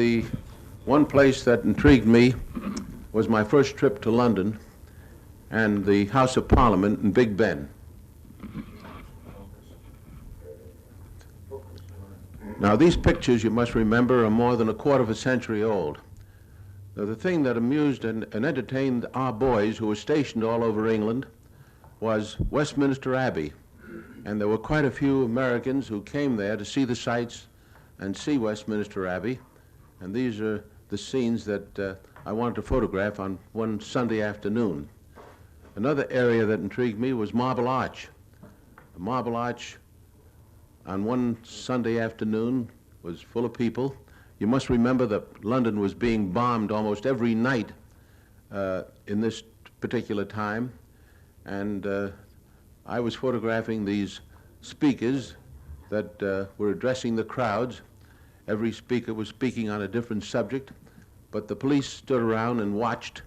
The one place that intrigued me was my first trip to London and the House of Parliament in Big Ben. Now, these pictures, you must remember, are more than a quarter of a century old. Now, the thing that amused and entertained our boys who were stationed all over England was Westminster Abbey. And there were quite a few Americans who came there to see the sights and see Westminster Abbey. And these are the scenes that I wanted to photograph on one Sunday afternoon. Another area that intrigued me was Marble Arch. The Marble Arch on one Sunday afternoon was full of people. You must remember that London was being bombed almost every night in this particular time. And I was photographing these speakers that were addressing the crowds. Every speaker was speaking on a different subject, but the police stood around and watched,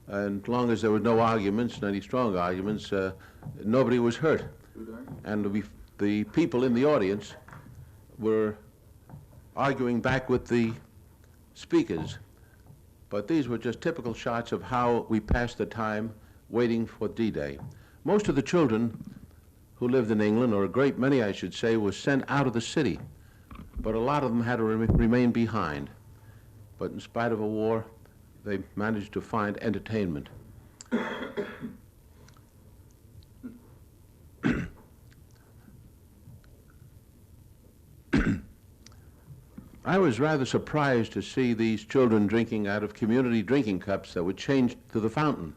and as long as there were no arguments, any strong arguments, nobody was hurt. And the people in the audience were arguing back with the speakers. But these were just typical shots of how we passed the time waiting for D-Day. Most of the children who lived in England, or a great many, I should say, were sent out of the city. But a lot of them had to remain behind. But in spite of a war, they managed to find entertainment. I was rather surprised to see these children drinking out of community drinking cups that were changed to the fountain.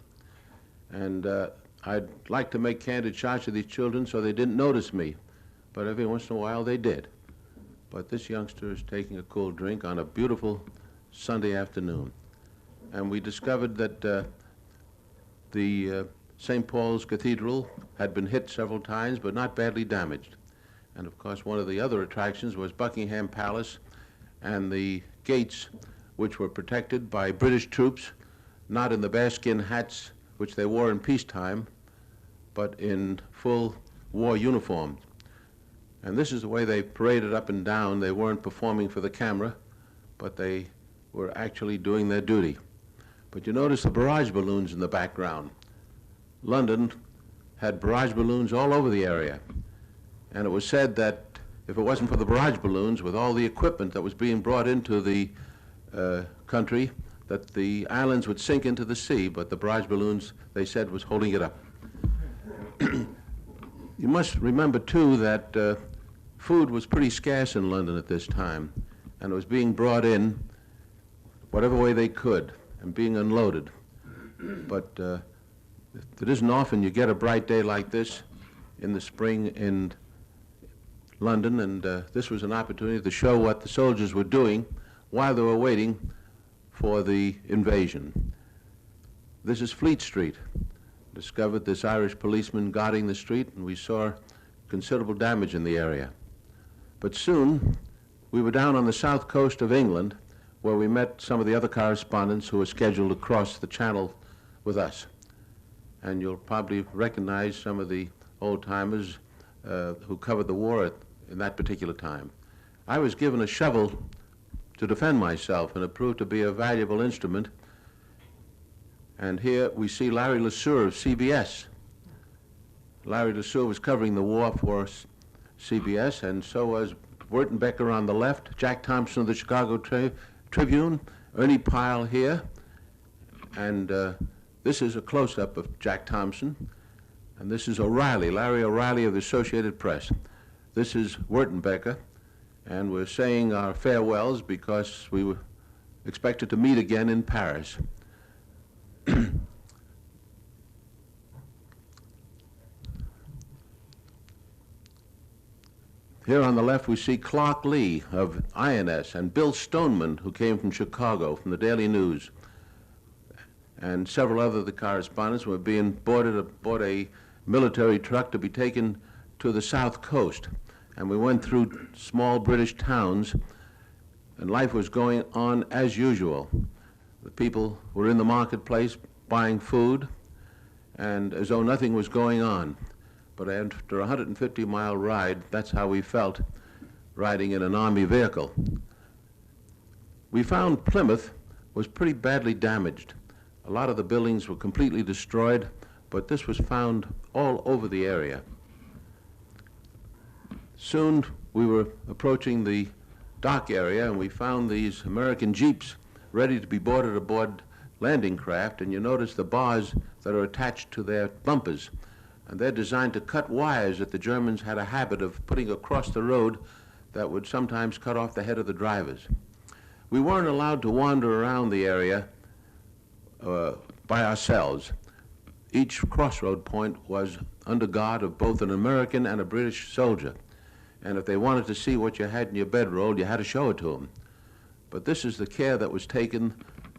And I'd like to make candid shots of these children so they didn't notice me, but every once in a while they did. But this youngster is taking a cool drink on a beautiful Sunday afternoon. And we discovered that the St. Paul's Cathedral had been hit several times, but not badly damaged. And of course, one of the other attractions was Buckingham Palace and the gates, which were protected by British troops, not in the bearskin hats which they wore in peacetime, but in full war uniforms. And this is the way they paraded up and down. They weren't performing for the camera, but they were actually doing their duty. But you notice the barrage balloons in the background. London had barrage balloons all over the area. And it was said that if it wasn't for the barrage balloons, with all the equipment that was being brought into the country, that the islands would sink into the sea, but the barrage balloons, they said, was holding it up. You must remember, too, that food was pretty scarce in London at this time, and it was being brought in whatever way they could and being unloaded. But it isn't often you get a bright day like this in the spring in London, and this was an opportunity to show what the soldiers were doing while they were waiting for the invasion. This is Fleet Street. Discovered this Irish policeman guarding the street, and we saw considerable damage in the area. But soon, we were down on the south coast of England, where we met some of the other correspondents who were scheduled to cross the channel with us. And you'll probably recognize some of the old-timers who covered the war in that particular time. I was given a shovel to defend myself, and it proved to be a valuable instrument. And here we see Larry LeSueur of CBS. Larry LeSueur was covering the war for CBS, and so was Wertenbecker on the left, Jack Thompson of the Chicago Tribune, Ernie Pyle here, and this is a close-up of Jack Thompson, and this is O'Reilly, Larry O'Reilly of the Associated Press. This is Wertenbecker, and we're saying our farewells because we were expected to meet again in Paris. Here on the left we see Clark Lee of INS and Bill Stoneman, who came from Chicago, from the Daily News, and several other of the correspondents were being boarded aboard a military truck to be taken to the south coast. And we went through small British towns, and life was going on as usual. The people were in the marketplace buying food, and as though nothing was going on. But after a 150-mile ride, that's how we felt riding in an Army vehicle. We found Plymouth was pretty badly damaged. A lot of the buildings were completely destroyed, but this was found all over the area. Soon we were approaching the dock area, and we found these American jeeps ready to be boarded aboard landing craft, and you notice the bars that are attached to their bumpers, and they're designed to cut wires that the Germans had a habit of putting across the road that would sometimes cut off the head of the drivers. We weren't allowed to wander around the area by ourselves. Each crossroad point was under guard of both an American and a British soldier, and if they wanted to see what you had in your bedroll, you had to show it to them. But this is the care that was taken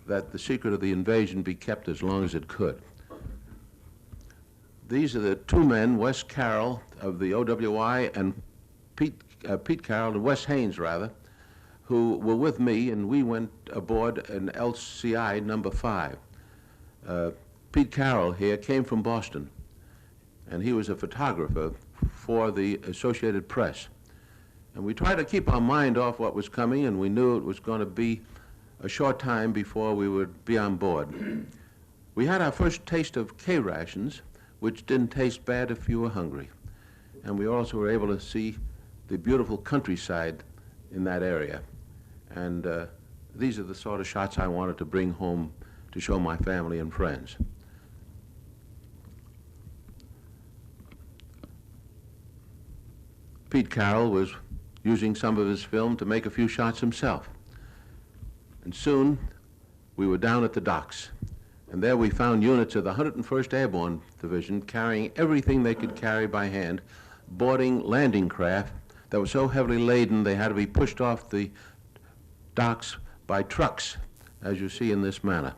that the secret of the invasion be kept as long as it could. These are the two men, Wes Carroll of the OWI and Pete Carroll and Wes Haynes, rather, who were with me, and we went aboard an LCI number 5. Pete Carroll here came from Boston, and he was a photographer for the Associated Press. And we tried to keep our mind off what was coming, and we knew it was going to be a short time before we would be on board. We had our first taste of K rations, which didn't taste bad if you were hungry. And we also were able to see the beautiful countryside in that area. And these are the sort of shots I wanted to bring home to show my family and friends. Pete Carroll was using some of his film to make a few shots himself. And soon we were down at the docks. And there we found units of the 101st Airborne Division carrying everything they could carry by hand, boarding landing craft that were so heavily laden they had to be pushed off the docks by trucks, as you see in this manner.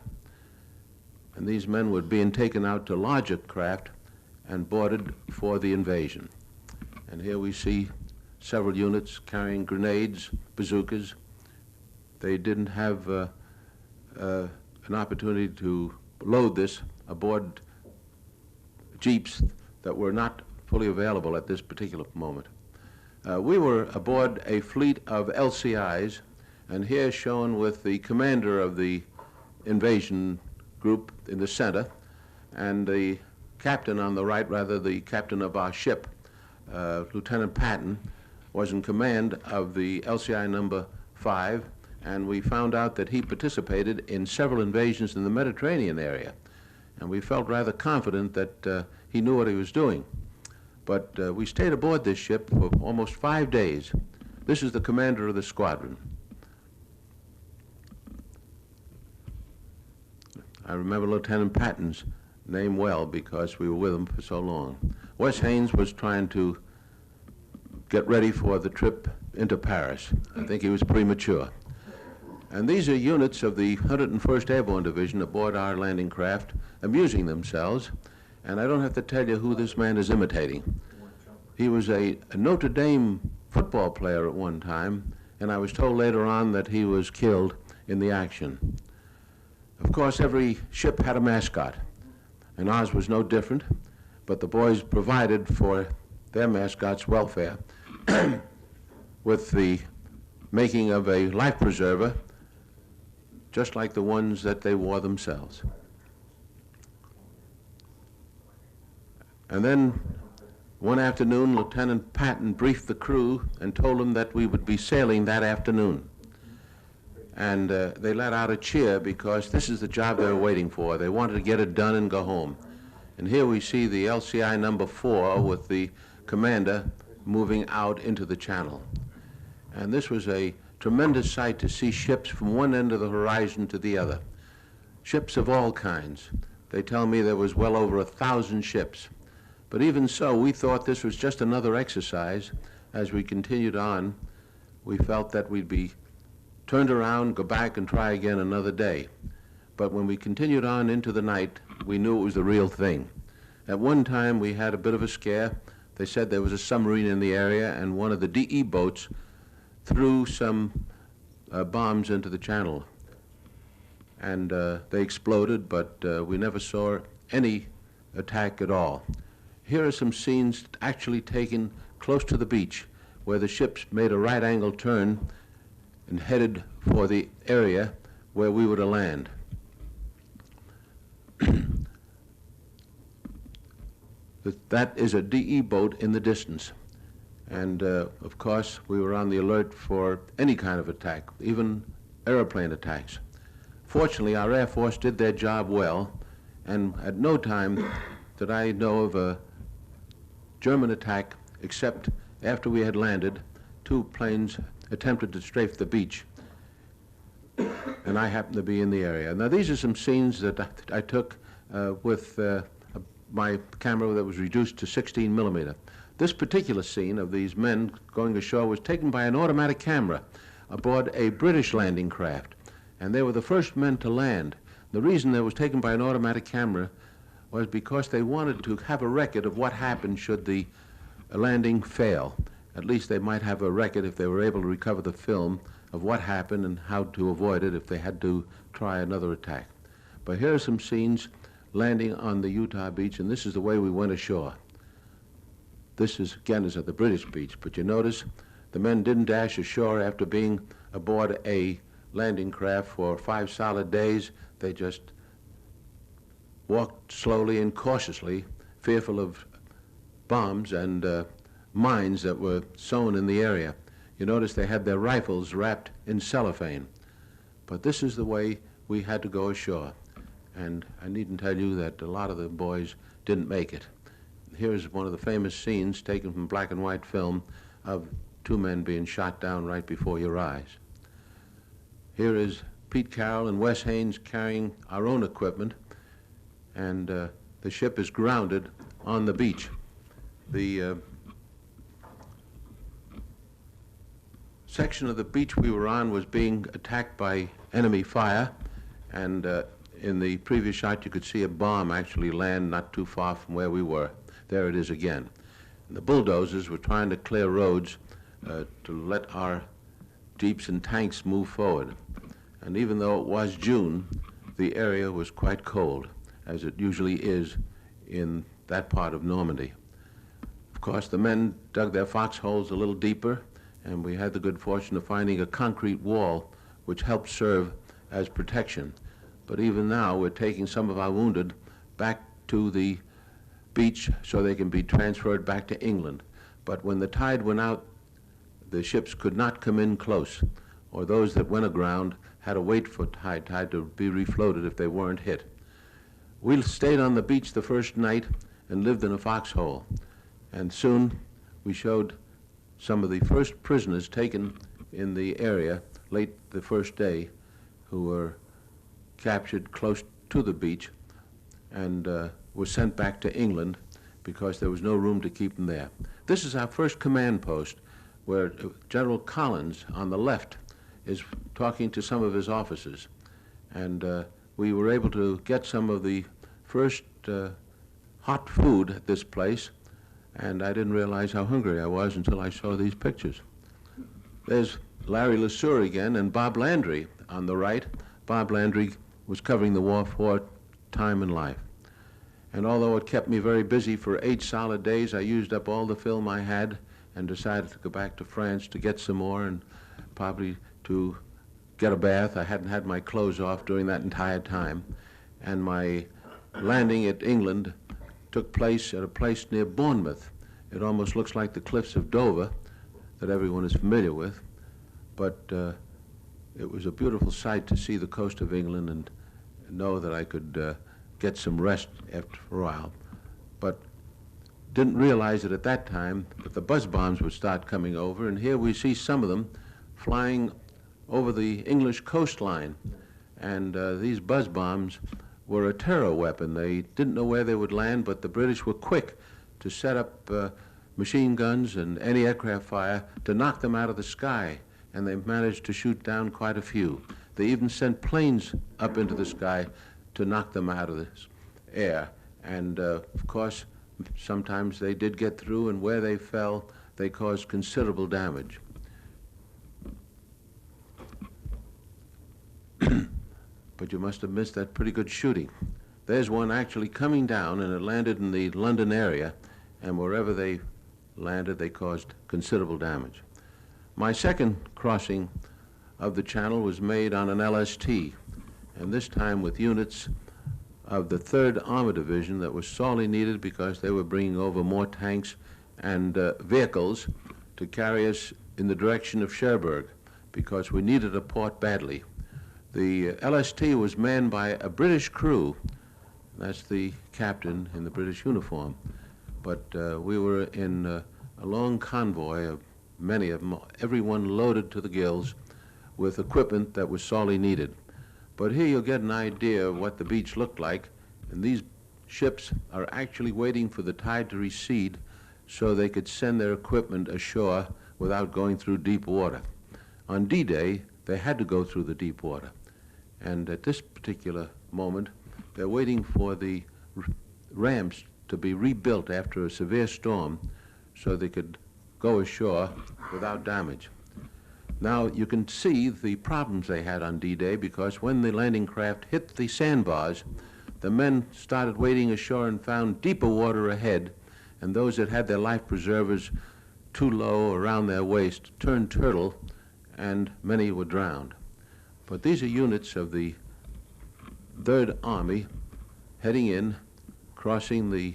And these men were being taken out to larger craft and boarded for the invasion. And here we see several units carrying grenades, bazookas. They didn't have an opportunity to load this aboard jeeps that were not fully available at this particular moment. We were aboard a fleet of LCIs, and here shown with the commander of the invasion group in the center, and the captain on the right, rather the captain of our ship, Lieutenant Patton, was in command of the LCI number 5, and we found out that he participated in several invasions in the Mediterranean area, and we felt rather confident that he knew what he was doing. But we stayed aboard this ship for almost 5 days. This is the commander of the squadron. I remember Lieutenant Patton's name well because we were with him for so long. Wes Haynes was trying to get ready for the trip into Paris. I think he was premature. And these are units of the 101st Airborne Division aboard our landing craft, amusing themselves. And I don't have to tell you who this man is imitating. He was a Notre Dame football player at one time, and I was told later on that he was killed in the action. Of course, every ship had a mascot, and ours was no different, but the boys provided for their mascot's welfare with the making of a life preserver, just like the ones that they wore themselves. And then one afternoon, Lieutenant Patton briefed the crew and told them that we would be sailing that afternoon. And they let out a cheer because this is the job they were waiting for. They wanted to get it done and go home. And here we see the LCI number 4 with the commander moving out into the channel. And this was a tremendous sight to see ships from one end of the horizon to the other. Ships of all kinds. They tell me there was well over 1,000 ships. But even so, we thought this was just another exercise. As we continued on, we felt that we'd be turned around, go back and try again another day. But when we continued on into the night, we knew it was the real thing. At one time, we had a bit of a scare. They said there was a submarine in the area, and one of the DE boats threw some bombs into the channel. And they exploded, but we never saw any attack at all. Here are some scenes actually taken close to the beach, where the ships made a right-angle turn and headed for the area where we were to land. That is a DE boat in the distance. And of course, we were on the alert for any kind of attack, even airplane attacks. Fortunately, our Air Force did their job well, and at no time did I know of a German attack except after we had landed. 2 planes attempted to strafe the beach, and I happened to be in the area. Now, these are some scenes that I took with my camera that was reduced to 16 millimeter. This particular scene of these men going ashore was taken by an automatic camera aboard a British landing craft, and they were the first men to land. The reason it was taken by an automatic camera was because they wanted to have a record of what happened should the landing fail. At least they might have a record, if they were able to recover the film, of what happened and how to avoid it if they had to try another attack. But here are some scenes landing on the Utah beach, and this is the way we went ashore. This is, again, is at the British beach, but you notice the men didn't dash ashore after being aboard a landing craft for 5 solid days. They just walked slowly and cautiously, fearful of bombs and mines that were sown in the area. You notice they had their rifles wrapped in cellophane. But this is the way we had to go ashore. And I needn't tell you that a lot of the boys didn't make it. Here's one of the famous scenes taken from black and white film of 2 men being shot down right before your eyes. Here is Pete Carroll and Wes Haynes carrying our own equipment, and the ship is grounded on the beach. The section of the beach we were on was being attacked by enemy fire, and in the previous shot you could see a bomb actually land not too far from where we were. There it is again. And the bulldozers were trying to clear roads to let our jeeps and tanks move forward. And even though it was June, the area was quite cold, as it usually is in that part of Normandy. Of course, the men dug their foxholes a little deeper, and we had the good fortune of finding a concrete wall which helped serve as protection. But even now, we're taking some of our wounded back to the beach so they can be transferred back to England. But when the tide went out, the ships could not come in close, or those that went aground had to wait for high tide to be refloated if they weren't hit. We stayed on the beach the first night and lived in a foxhole, and soon we showed some of the first prisoners taken in the area late the first day, who were captured close to the beach and were sent back to England because there was no room to keep them there. This is our first command post, where General Collins on the left is talking to some of his officers, and we were able to get some of the first hot food at this place, and I didn't realize how hungry I was until I saw these pictures. There's Larry LeSueur again and Bob Landry on the right. Bob Landry was covering the war for Time and Life. And although it kept me very busy for 8 solid days, I used up all the film I had and decided to go back to France to get some more and probably to get a bath. I hadn't had my clothes off during that entire time. And my landing at England took place at a place near Bournemouth. It almost looks like the cliffs of Dover that everyone is familiar with, but it was a beautiful sight to see the coast of England and know that I could get some rest after a while. But didn't realize it at that time that the buzz bombs would start coming over, and here we see some of them flying over the English coastline. And these buzz bombs were a terror weapon. They didn't know where they would land, but the British were quick to set up machine guns and anti-aircraft fire to knock them out of the sky, and they managed to shoot down quite a few. They even sent planes up into the sky to knock them out of the air. And of course, sometimes they did get through, and where they fell, they caused considerable damage. But you must have missed that pretty good shooting. There's one actually coming down, and it landed in the London area, and wherever they landed, they caused considerable damage. My second crossing of the channel was made on an LST, and this time with units of the 3rd Armored Division that was sorely needed because they were bringing over more tanks and vehicles to carry us in the direction of Cherbourg because we needed a port badly. The LST was manned by a British crew. That's the captain in the British uniform. But we were in a long convoy of many of them, everyone loaded to the gills with equipment that was sorely needed. But here you'll get an idea of what the beach looked like, and these ships are actually waiting for the tide to recede so they could send their equipment ashore without going through deep water. On D-Day, they had to go through the deep water. And at this particular moment, they're waiting for the ramps to be rebuilt after a severe storm so they could go ashore without damage. Now, you can see the problems they had on D-Day because when the landing craft hit the sandbars, the men started wading ashore and found deeper water ahead, and those that had their life preservers too low around their waist turned turtle, and many were drowned. But these are units of the 3rd Army heading in, crossing the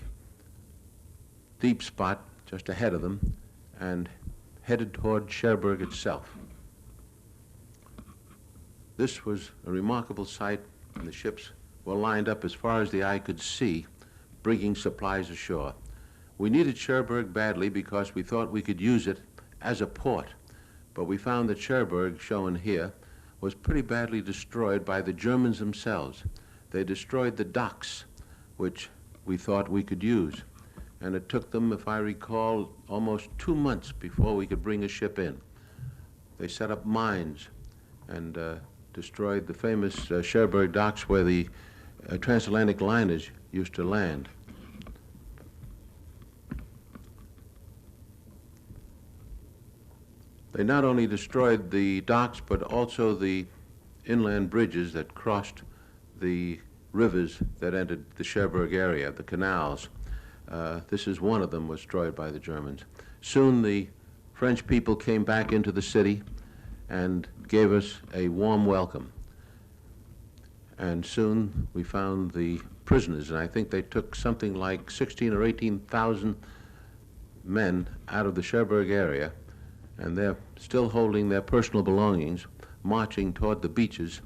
deep spot just ahead of them, and headed toward Cherbourg itself. This was a remarkable sight, and the ships were lined up as far as the eye could see, bringing supplies ashore. We needed Cherbourg badly because we thought we could use it as a port, but we found that Cherbourg, shown here, was pretty badly destroyed by the Germans themselves. They destroyed the docks, which we thought we could use, and it took them, if I recall, almost 2 months before we could bring a ship in. They set up mines and destroyed the famous Cherbourg docks where the transatlantic liners used to land. They not only destroyed the docks, but also the inland bridges that crossed the rivers that entered the Cherbourg area, the canals. This is one of them was destroyed by the Germans. Soon the French people came back into the city and gave us a warm welcome. And soon we found the prisoners, and I think they took something like 16 or 18,000 men out of the Cherbourg area, and they're still holding their personal belongings, marching toward the beaches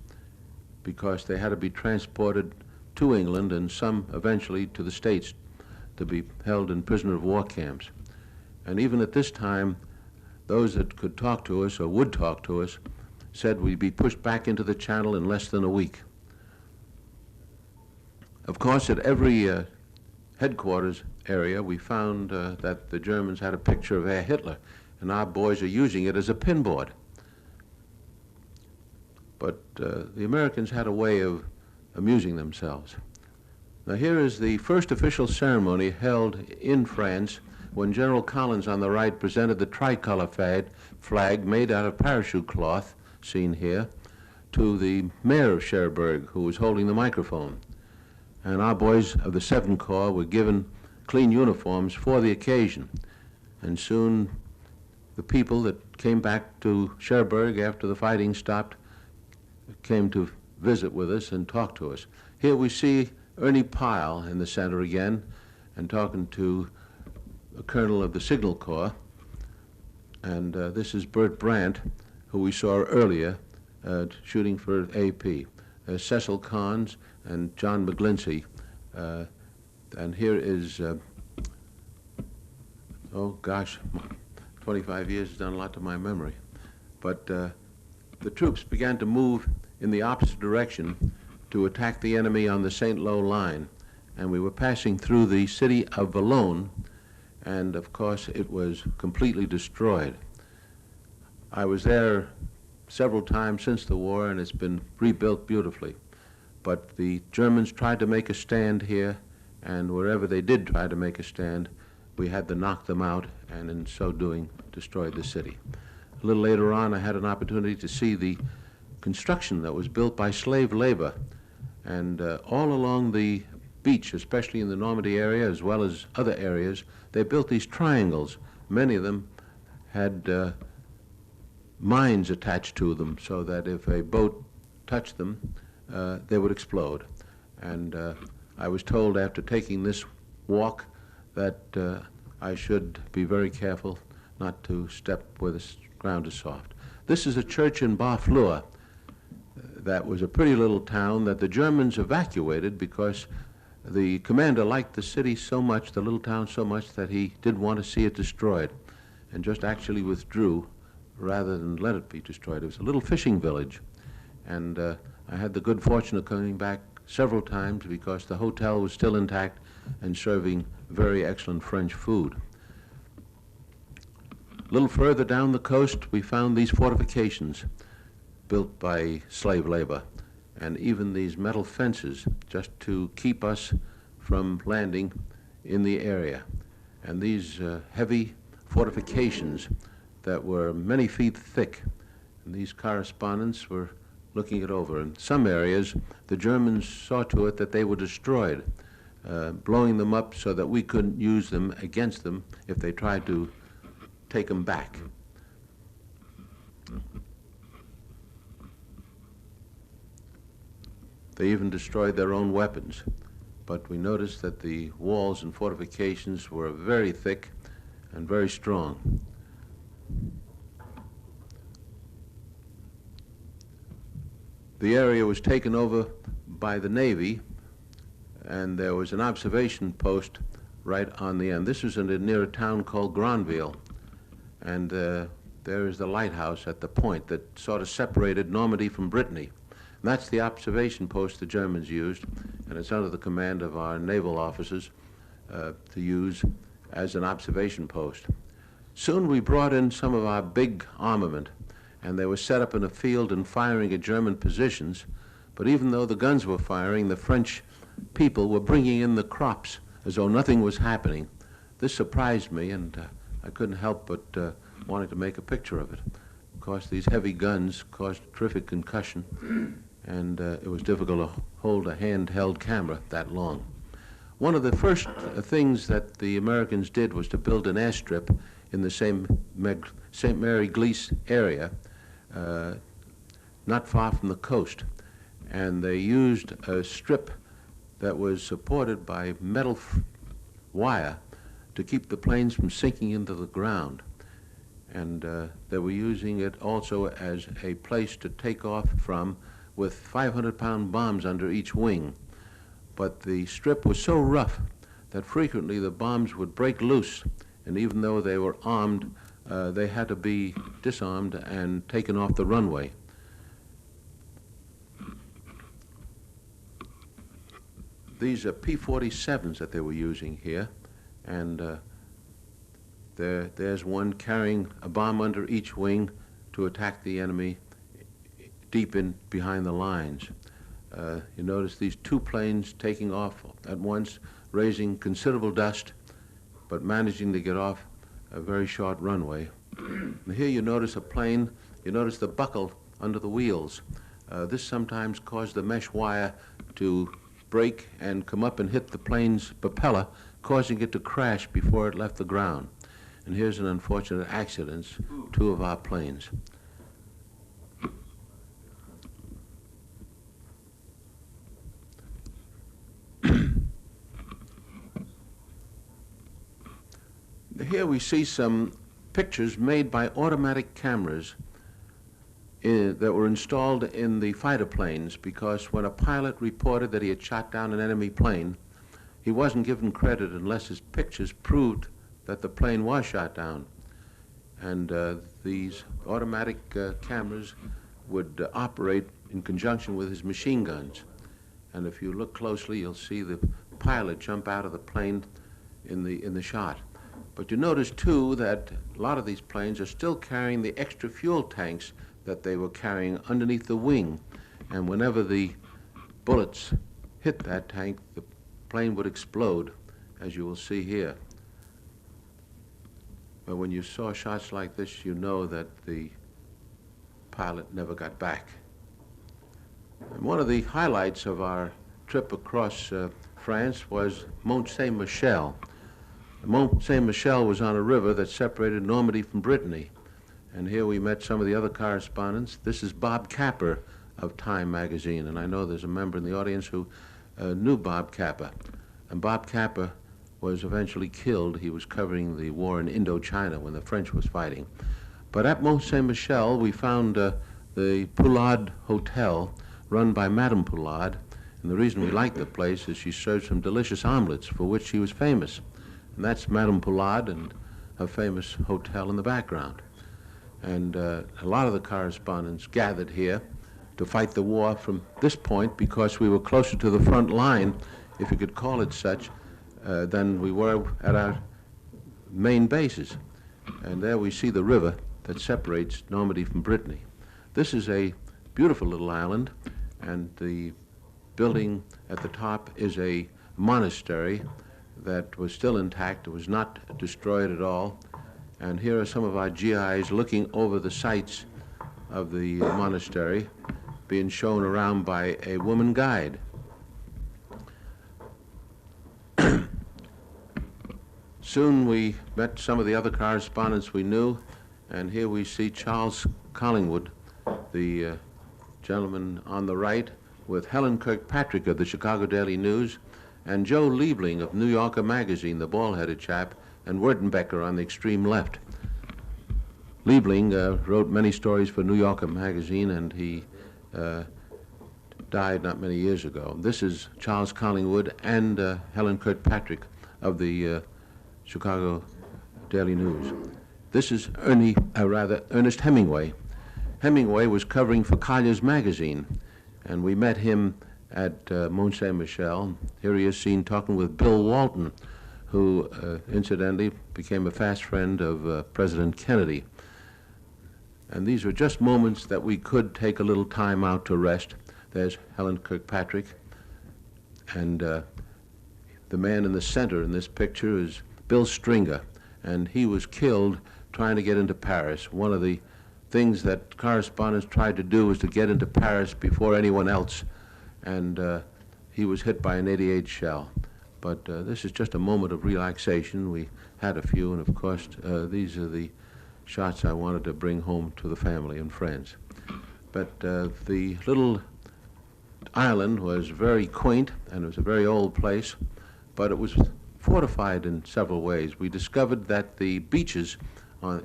because they had to be transported to England and some eventually to the States to be held in prisoner of war camps. And even at this time, those that could talk to us or would talk to us said we'd be pushed back into the channel in less than a week. Of course, at every headquarters area, we found that the Germans had a picture of Herr Hitler, and our boys are using it as a pinboard. But the Americans had a way of amusing themselves. Now here is the first official ceremony held in France when General Collins on the right presented the tricolor flag made out of parachute cloth, seen here, to the mayor of Cherbourg, who was holding the microphone. And our boys of the 7th Corps were given clean uniforms for the occasion. And soon the people that came back to Cherbourg after the fighting stopped came to visit with us and talk to us. Here we see Ernie Pyle in the center again and talking to a colonel of the Signal Corps. And this is Bert Brandt, who we saw earlier shooting for AP. Cecil Carnes and John McGlinchey. And here is, oh gosh, 25 years has done a lot to my memory. But the troops began to move in the opposite direction to attack the enemy on the St. Lo line. And we were passing through the city of Boulogne, and of course it was completely destroyed. I was there several times since the war, and it's been rebuilt beautifully. But the Germans tried to make a stand here, and wherever they did try to make a stand, we had to knock them out, and in so doing, destroyed the city. A little later on, I had an opportunity to see the construction that was built by slave labor. And all along the beach, especially in the Normandy area, as well as other areas, they built these triangles. Many of them had mines attached to them so that if a boat touched them, they would explode. And I was told after taking this walk that I should be very careful not to step where the ground is soft. This is a church in Barfleur. That was a pretty little town that the Germans evacuated because the commander liked the city so much, the little town so much, that he didn't want to see it destroyed and just actually withdrew rather than let it be destroyed. It was a little fishing village. And I had the good fortune of coming back several times because the hotel was still intact and serving very excellent French food. A little further down the coast, we found these fortifications built by slave labor, and even these metal fences just to keep us from landing in the area. And these heavy fortifications that were many feet thick, and these correspondents were looking it over. In some areas, the Germans saw to it that they were destroyed, blowing them up so that we couldn't use them against them if they tried to take them back. They even destroyed their own weapons. But we noticed that the walls and fortifications were very thick and very strong. The area was taken over by the Navy, and there was an observation post right on the end. This was near a town called Granville, and there is the lighthouse at the point that sort of separated Normandy from Brittany. And that's the observation post the Germans used, and it's under the command of our naval officers to use as an observation post. Soon we brought in some of our big armament, and they were set up in a field and firing at German positions. But even though the guns were firing, the French people were bringing in the crops as though nothing was happening. This surprised me, and I couldn't help but wanting to make a picture of it. Of course, these heavy guns caused terrific concussion, and it was difficult to hold a handheld camera that long. One of the first things that the Americans did was to build an airstrip in the St. Mary Glees area, not far from the coast. And they used a strip that was supported by metal wire to keep the planes from sinking into the ground. And they were using it also as a place to take off from with 500-pound bombs under each wing. But the strip was so rough that frequently the bombs would break loose, and even though they were armed, they had to be disarmed and taken off the runway. These are P-47s that they were using here, and there's one carrying a bomb under each wing to attack the enemy deep in behind the lines. You notice these two planes taking off at once, raising considerable dust, but managing to get off a very short runway. And here you notice a plane, you notice the buckle under the wheels. This sometimes caused the mesh wire to break and come up and hit the plane's propeller, causing it to crash before it left the ground. And here's an unfortunate accident, two of our planes. Here we see some pictures made by automatic cameras that were installed in the fighter planes, because when a pilot reported that he had shot down an enemy plane, he wasn't given credit unless his pictures proved that the plane was shot down. And these automatic cameras would operate in conjunction with his machine guns. And if you look closely, you'll see the pilot jump out of the plane in the shot. But you notice, too, that a lot of these planes are still carrying the extra fuel tanks that they were carrying underneath the wing. And whenever the bullets hit that tank, the plane would explode, as you will see here. But when you saw shots like this, you know that the pilot never got back. And one of the highlights of our trip across France was Mont Saint-Michel. Mont Saint-Michel was on a river that separated Normandy from Brittany. And here we met some of the other correspondents. This is Bob Capper of Time magazine, and I know there's a member in the audience who knew Bob Capper. And Bob Capper was eventually killed. He was covering the war in Indochina when the French was fighting. But at Mont Saint-Michel, we found the Poulard Hotel, run by Madame Poulard. And the reason we liked the place is she served some delicious omelets for which she was famous. And that's Madame Poulard and her famous hotel in the background. And a lot of the correspondents gathered here to fight the war from this point because we were closer to the front line, if you could call it such, than we were at our main bases. And there we see the river that separates Normandy from Brittany. This is a beautiful little island, and the building at the top is a monastery that was still intact. It was not destroyed at all. And here are some of our GIs looking over the sights of the monastery, being shown around by a woman guide. Soon we met some of the other correspondents we knew, and here we see Charles Collingwood, the gentleman on the right, with Helen Kirkpatrick of the Chicago Daily News, and Joe Liebling of New Yorker magazine, the bald-headed chap, and Wertenbecker on the extreme left. Liebling wrote many stories for New Yorker magazine, and he died not many years ago. This is Charles Collingwood and Helen Kirkpatrick of the Chicago Daily News. This is Ernest Hemingway. Hemingway was covering for Collier's magazine, and we met him at Mont Saint-Michel. Here he is seen talking with Bill Walton, who incidentally became a fast friend of President Kennedy. And these were just moments that we could take a little time out to rest. There's Helen Kirkpatrick, and the man in the center in this picture is Bill Stringer, and he was killed trying to get into Paris. One of the things that correspondents tried to do was to get into Paris before anyone else, and he was hit by an 88 shell. But this is just a moment of relaxation. We had a few, and of course, these are the shots I wanted to bring home to the family and friends. But the little island was very quaint, and it was a very old place, but it was fortified in several ways. We discovered that the beaches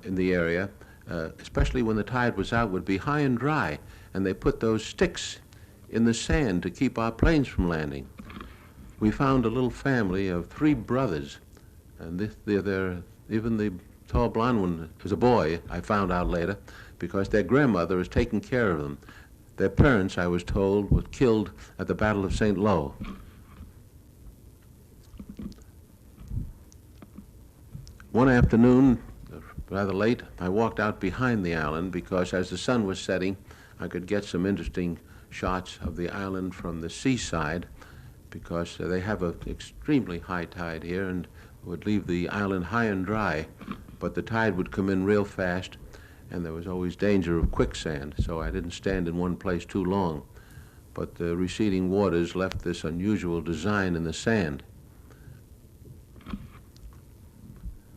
in the area, especially when the tide was out, would be high and dry, and they put those sticks in the sand to keep our planes from landing. We found a little family of 3 brothers, and even the tall blonde one is a boy, I found out later, because their grandmother is taking care of them. Their parents, I was told, were killed at the Battle of St. Lo. One afternoon, rather late, I walked out behind the island because as the sun was setting, I could get some interesting shots of the island from the seaside, because they have an extremely high tide here and would leave the island high and dry, but the tide would come in real fast, and there was always danger of quicksand, so I didn't stand in one place too long. But the receding waters left this unusual design in the sand.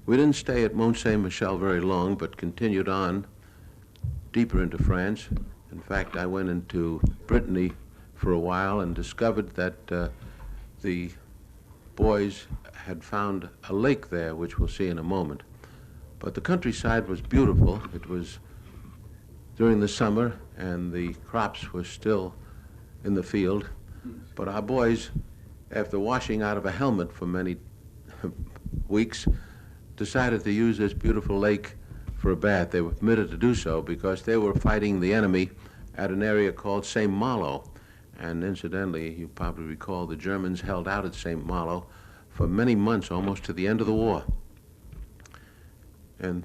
We didn't stay at Mont Saint-Michel very long, but continued on deeper into France. In fact, I went into Brittany for a while and discovered that the boys had found a lake there, which we'll see in a moment. But the countryside was beautiful. It was during the summer, and the crops were still in the field. But our boys, after washing out of a helmet for many weeks, decided to use this beautiful lake for a bath. They were permitted to do so because they were fighting the enemy at an area called St. Malo. And incidentally, you probably recall the Germans held out at St. Malo for many months, almost to the end of the war. And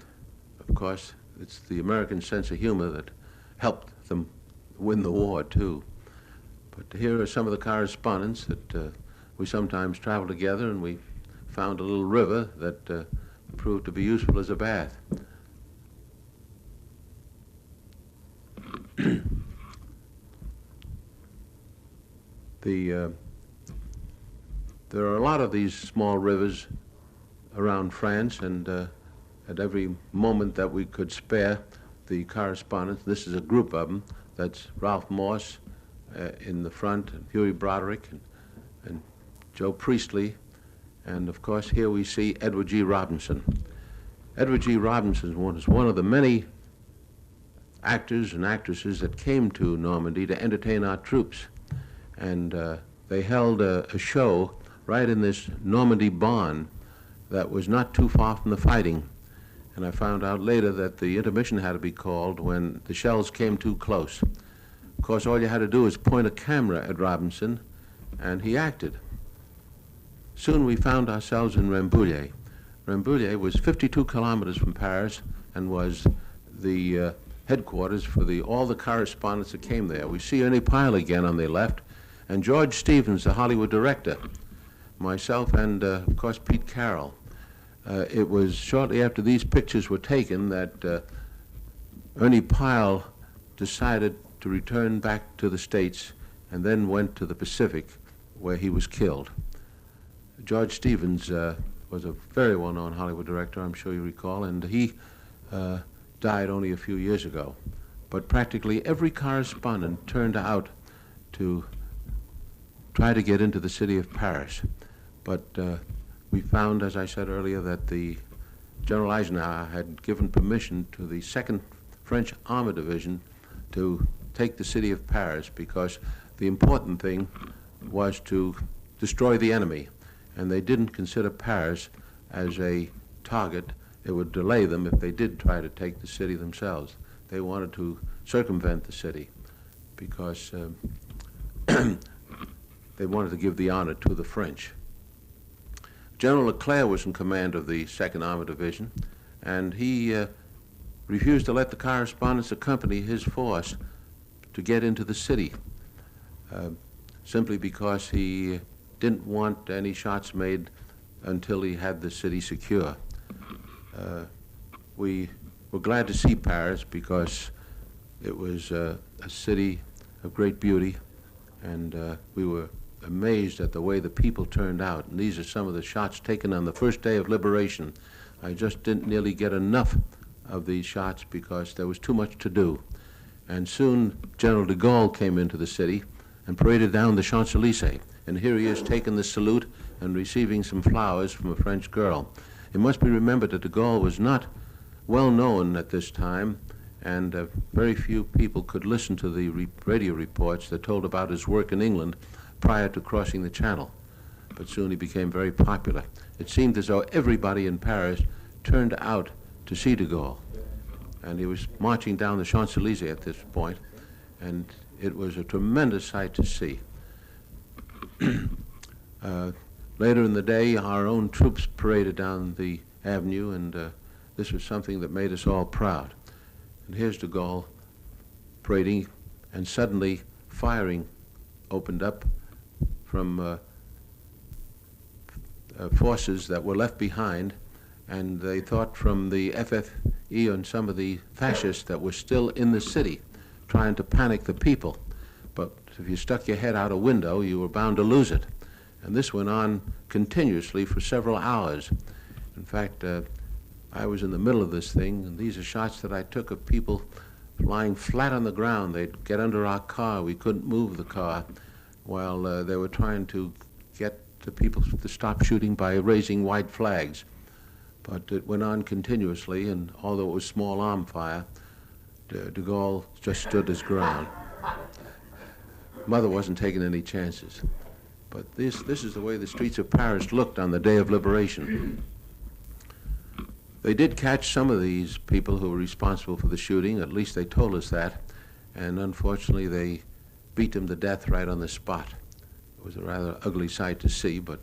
of course, it's the American sense of humor that helped them win the war too. But here are some of the correspondents that we sometimes travel together, and we found a little river that proved to be useful as a bath. There are a lot of these small rivers around France, and at every moment that we could spare, the correspondents. This is a group of them. That's Ralph Morse in the front, and Huey Broderick, and Joe Priestley, and of course here we see Edward G. Robinson. Edward G. Robinson was one of the many actors and actresses that came to Normandy to entertain our troops, and they held a show right in this Normandy barn that was not too far from the fighting. And I found out later that the intermission had to be called when the shells came too close. Of course, all you had to do was point a camera at Robinson, and he acted. Soon we found ourselves in Rambouillet. Rambouillet was 52 kilometers from Paris and was the headquarters for all the correspondents that came there. We see Ernie Pyle again on the left, and George Stevens, the Hollywood director, myself, and of course Pete Carroll. It was shortly after these pictures were taken that Ernie Pyle decided to return back to the States and then went to the Pacific, where he was killed. George Stevens was a very well-known Hollywood director, I'm sure you recall, and he died only a few years ago. But practically every correspondent turned out to try to get into the city of Paris. But we found, as I said earlier, that the General Eisenhower had given permission to the 2nd French Armored Division to take the city of Paris, because the important thing was to destroy the enemy, and they didn't consider Paris as a target. It would delay them if they did try to take the city themselves. They wanted to circumvent the city because they wanted to give the honor to the French. General Leclerc was in command of the 2nd Armored Division, and he refused to let the correspondents accompany his force to get into the city, simply because he didn't want any shots made until he had the city secure. We were glad to see Paris because it was a city of great beauty, and we were amazed at the way the people turned out. And these are some of the shots taken on the first day of liberation. I just didn't nearly get enough of these shots because there was too much to do. And soon General de Gaulle came into the city and paraded down the Champs-Élysées. And here he is taking the salute and receiving some flowers from a French girl. It must be remembered that de Gaulle was not well known at this time, and very few people could listen to the radio reports that told about his work in England prior to crossing the Channel. But soon he became very popular. It seemed as though everybody in Paris turned out to see de Gaulle. And he was marching down the Champs-Élysées at this point, and it was a tremendous sight to see. Later in the day, our own troops paraded down the avenue, and this was something that made us all proud. And here's de Gaulle parading, and suddenly firing opened up from forces that were left behind, and they thought from the FFE and some of the fascists that were still in the city trying to panic the people. But if you stuck your head out a window, you were bound to lose it. And this went on continuously for several hours. In fact, I was in the middle of this thing, and these are shots that I took of people lying flat on the ground. They'd get under our car. We couldn't move the car while they were trying to get the people to stop shooting by raising white flags. But it went on continuously, and although it was small arm fire, de Gaulle just stood his ground. Mother wasn't taking any chances. But this is the way the streets of Paris looked on the day of liberation. They did catch some of these people who were responsible for the shooting, at least they told us that, and unfortunately they beat them to death right on the spot. It was a rather ugly sight to see, but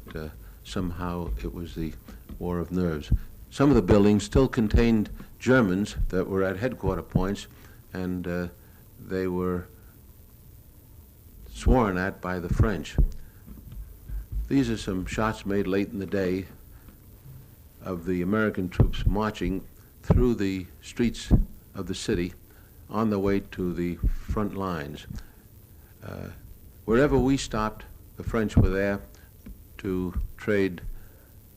somehow it was the war of nerves. Some of the buildings still contained Germans that were at headquarter points, and they were sworn at by the French. These are some shots made late in the day of the American troops marching through the streets of the city on the way to the front lines. Wherever we stopped, the French were there to trade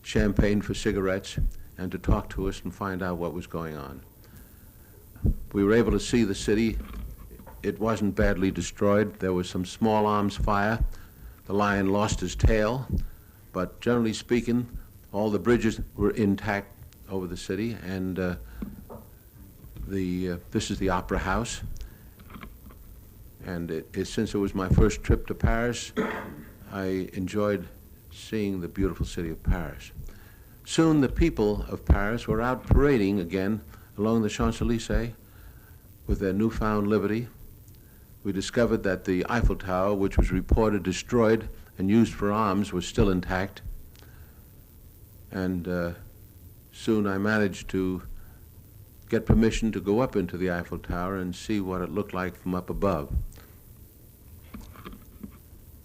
champagne for cigarettes and to talk to us and find out what was going on. We were able to see the city. It wasn't badly destroyed. There was some small arms fire. The lion lost his tail, but generally speaking, all the bridges were intact over the city, and this is the Opera House. And since it was my first trip to Paris, I enjoyed seeing the beautiful city of Paris. Soon the people of Paris were out parading again along the Champs-Élysées with their newfound liberty. We discovered that the Eiffel Tower, which was reported destroyed and used for arms, was still intact. And soon I managed to get permission to go up into the Eiffel Tower and see what it looked like from up above.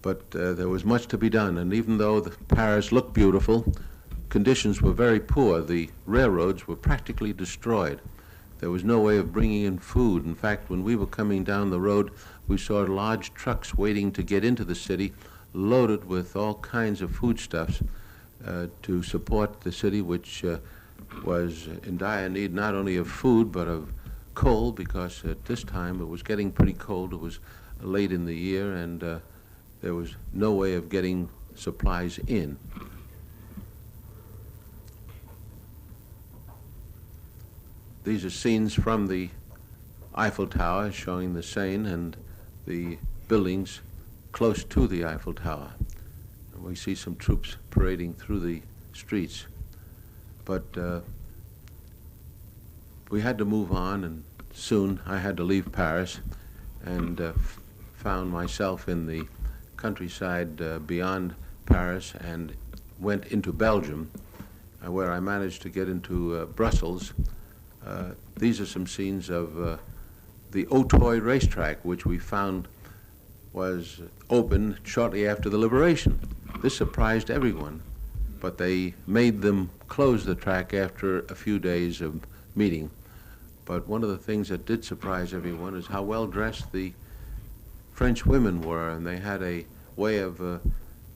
But there was much to be done, and even though Paris looked beautiful, conditions were very poor. The railroads were practically destroyed. There was no way of bringing in food. In fact, when we were coming down the road, we saw large trucks waiting to get into the city, loaded with all kinds of foodstuffs to support the city, which was in dire need not only of food, but of coal, because at this time it was getting pretty cold. It was late in the year, and there was no way of getting supplies in. These are scenes from the Eiffel Tower showing the Seine and the buildings close to the Eiffel Tower. And we see some troops parading through the streets. But we had to move on, and soon I had to leave Paris and found myself in the countryside beyond Paris and went into Belgium, where I managed to get into Brussels. These are some scenes of the Auteuil racetrack, which we found was opened shortly after the liberation. This surprised everyone, but they made them close the track after a few days of meeting. But one of the things that did surprise everyone is how well dressed the French women were, and they had a way of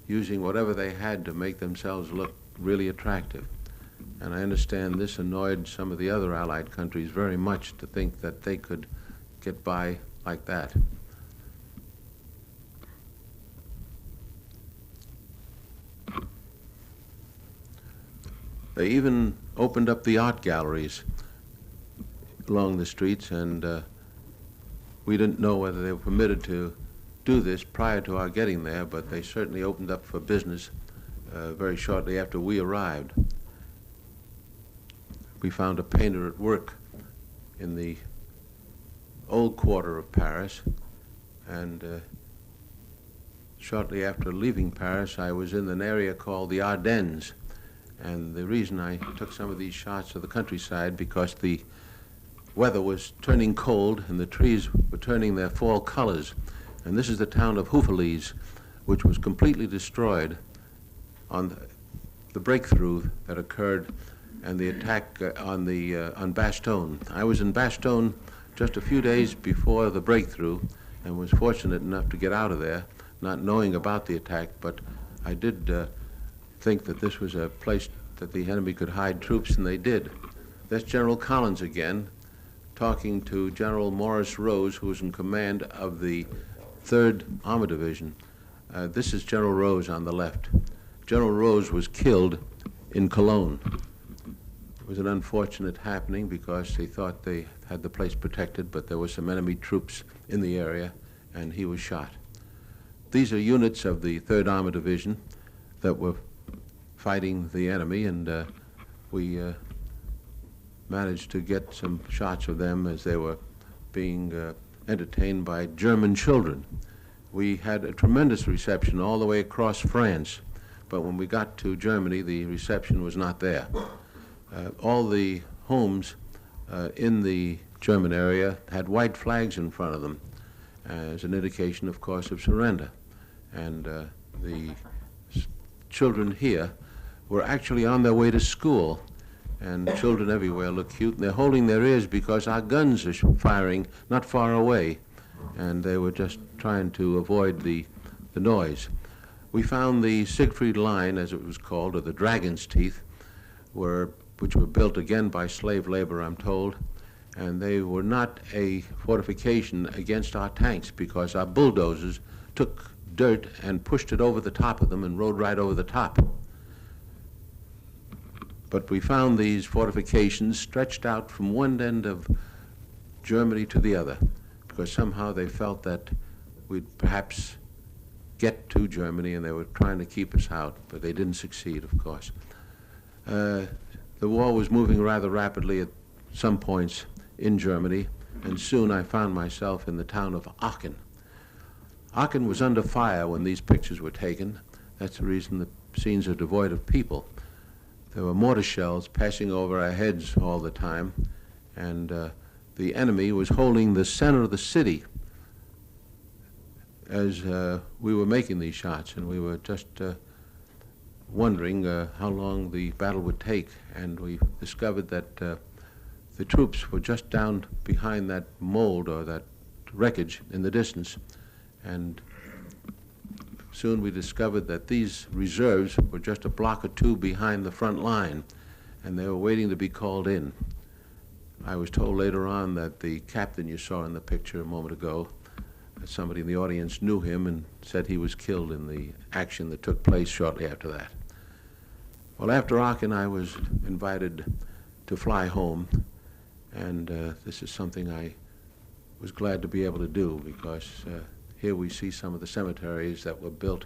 using whatever they had to make themselves look really attractive. And I understand this annoyed some of the other Allied countries very much, to think that they could get by like that. They even opened up the art galleries along the streets, and we didn't know whether they were permitted to do this prior to our getting there, but they certainly opened up for business very shortly after we arrived. We found a painter at work in the old quarter of Paris, and shortly after leaving Paris, I was in an area called the Ardennes. And the reason I took some of these shots of the countryside, because the weather was turning cold and the trees were turning their fall colors. And this is the town of Houffalize, which was completely destroyed on the breakthrough that occurred and the attack on Bastogne. I was in Bastogne just a few days before the breakthrough and was fortunate enough to get out of there, not knowing about the attack, but I did think that this was a place that the enemy could hide troops, and they did. That's General Collins again, talking to General Morris Rose, who was in command of the 3rd Armored Division. This is General Rose on the left. General Rose was killed in Cologne. It was an unfortunate happening because they thought they had the place protected, but there were some enemy troops in the area, and he was shot. These are units of the 3rd Armored Division that were fighting the enemy, and we managed to get some shots of them as they were being entertained by German children. We had a tremendous reception all the way across France, but when we got to Germany, the reception was not there. All the homes in the German area had white flags in front of them as an indication, of course, of surrender. And the children here were actually on their way to school, and children everywhere look cute, and they're holding their ears because our guns are firing not far away, and they were just trying to avoid the noise. We found the Siegfried Line, as it was called, or the Dragon's Teeth, which were built again by slave labor, I'm told, And they were not a fortification against our tanks because our bulldozers took dirt and pushed it over the top of them and rode right over the top. But we found these fortifications stretched out from one end of Germany to the other because somehow they felt that we'd perhaps get to Germany and they were trying to keep us out, but they didn't succeed, of course. The war was moving rather rapidly at some points in Germany, and soon I found myself in the town of Aachen. Aachen was under fire when these pictures were taken. That's the reason the scenes are devoid of people. There were mortar shells passing over our heads all the time, and the enemy was holding the center of the city as we were making these shots, and we were just wondering how long the battle would take, and we discovered that the troops were just down behind that mold or that wreckage in the distance, and soon we discovered that these reserves were just a block or two behind the front line, and they were waiting to be called in. I was told later on that the captain you saw in the picture a moment ago, somebody in the audience knew him and said he was killed in the action that took place shortly after that. Well, after Aachen, I was invited to fly home, and this is something I was glad to be able to do because here we see some of the cemeteries that were built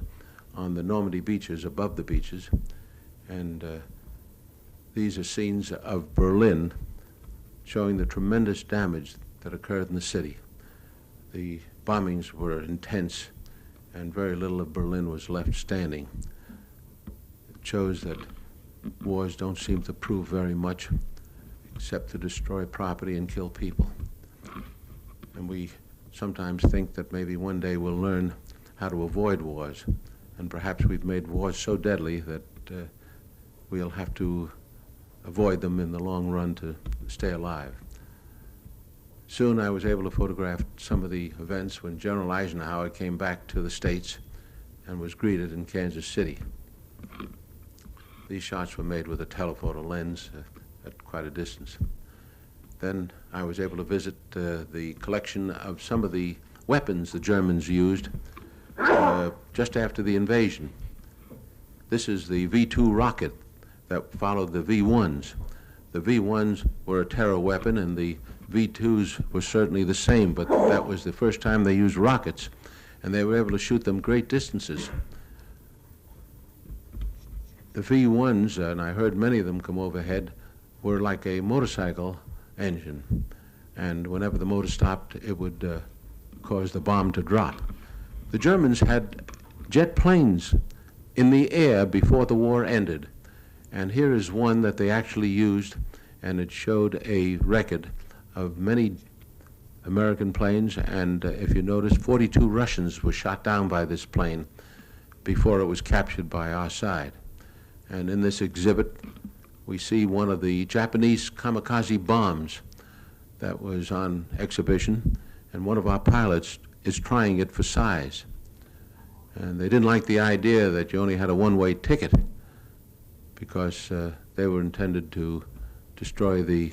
on the Normandy beaches, above the beaches, and these are scenes of Berlin showing the tremendous damage that occurred in the city. The bombings were intense, and very little of Berlin was left standing. It shows that wars don't seem to prove very much except to destroy property and kill people. And we sometimes think that maybe one day we'll learn how to avoid wars, and perhaps we've made wars so deadly that we'll have to avoid them in the long run to stay alive. Soon I was able to photograph some of the events when General Eisenhower came back to the States and was greeted in Kansas City. These shots were made with a telephoto lens at quite a distance. Then I was able to visit the collection of some of the weapons the Germans used just after the invasion. This is the V-2 rocket that followed the V-1s. The V-1s were a terror weapon, and the V-2s were certainly the same, but that was the first time they used rockets, and they were able to shoot them great distances. The V-1s, and I heard many of them come overhead, were like a motorcycle engine, and whenever the motor stopped, it would cause the bomb to drop. The Germans had jet planes in the air before the war ended, and here is one that they actually used, and it showed a record of many American planes, and if you notice, 42 Russians were shot down by this plane before it was captured by our side. And in this exhibit, we see one of the Japanese kamikaze bombs that was on exhibition, and one of our pilots is trying it for size. And they didn't like the idea that you only had a one-way ticket because they were intended to destroy the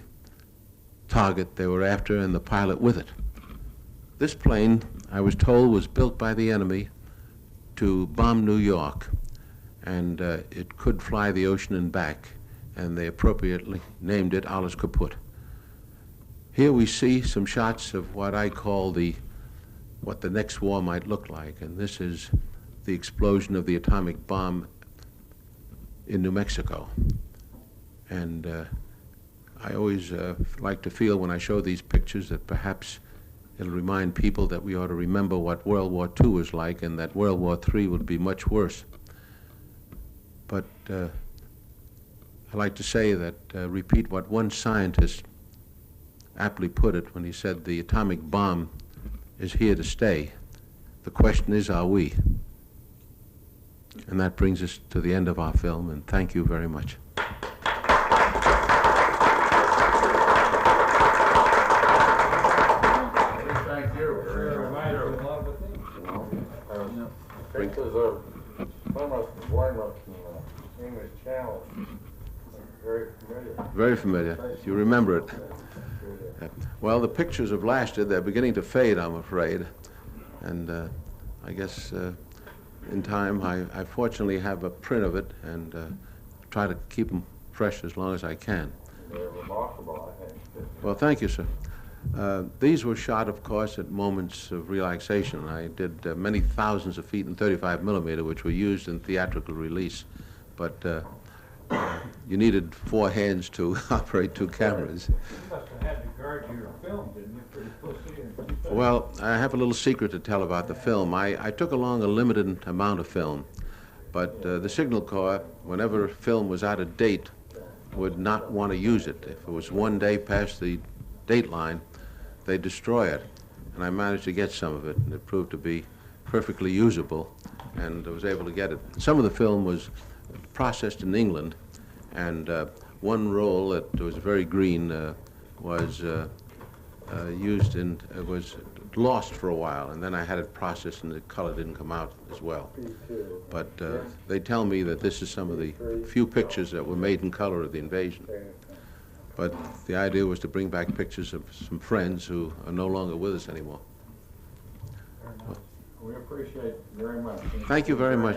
target they were after and the pilot with it. This plane, I was told, was built by the enemy to bomb New York, and it could fly the ocean and back, and they appropriately named it Alles Kaputt. Here we see some shots of what I call what the next war might look like, and this is the explosion of the atomic bomb in New Mexico. And I always like to feel when I show these pictures that perhaps it'll remind people that we ought to remember what World War II was like and that World War III would be much worse. But I like to say that, repeat what one scientist aptly put it when he said the atomic bomb is here to stay. The question is, are we? And that brings us to the end of our film, and thank you very much. Thank you. Pictures of Plymouth, Weymouth, and English Channel. Very familiar. Very familiar. You remember it. Well, the pictures have lasted. They're beginning to fade, I'm afraid. And I guess in time, I fortunately have a print of it and try to keep them fresh as long as I can. They're remarkable, I think. Well, thank you, sir. These were shot, of course, at moments of relaxation. I did many thousands of feet in 35 millimeter, which were used in theatrical release. But you needed 4 hands to operate 2 cameras. You must have had to guard your film, didn't you? Pretty pussy. Well, I have a little secret to tell about the film. I took along a limited amount of film, but the Signal Corps, whenever film was out of date, would not want to use it. If it was 1 day past the date line, they'd destroy it. And I managed to get some of it, and it proved to be perfectly usable, and I was able to get it. Some of the film was processed in England, and one roll that was very green was used in, was lost for a while, and then I had it processed and the color didn't come out as well. But they tell me that this is some of the few pictures that were made in color of the invasion. But the idea was to bring back pictures of some friends who are no longer with us anymore. We appreciate it very much. Thank you very much.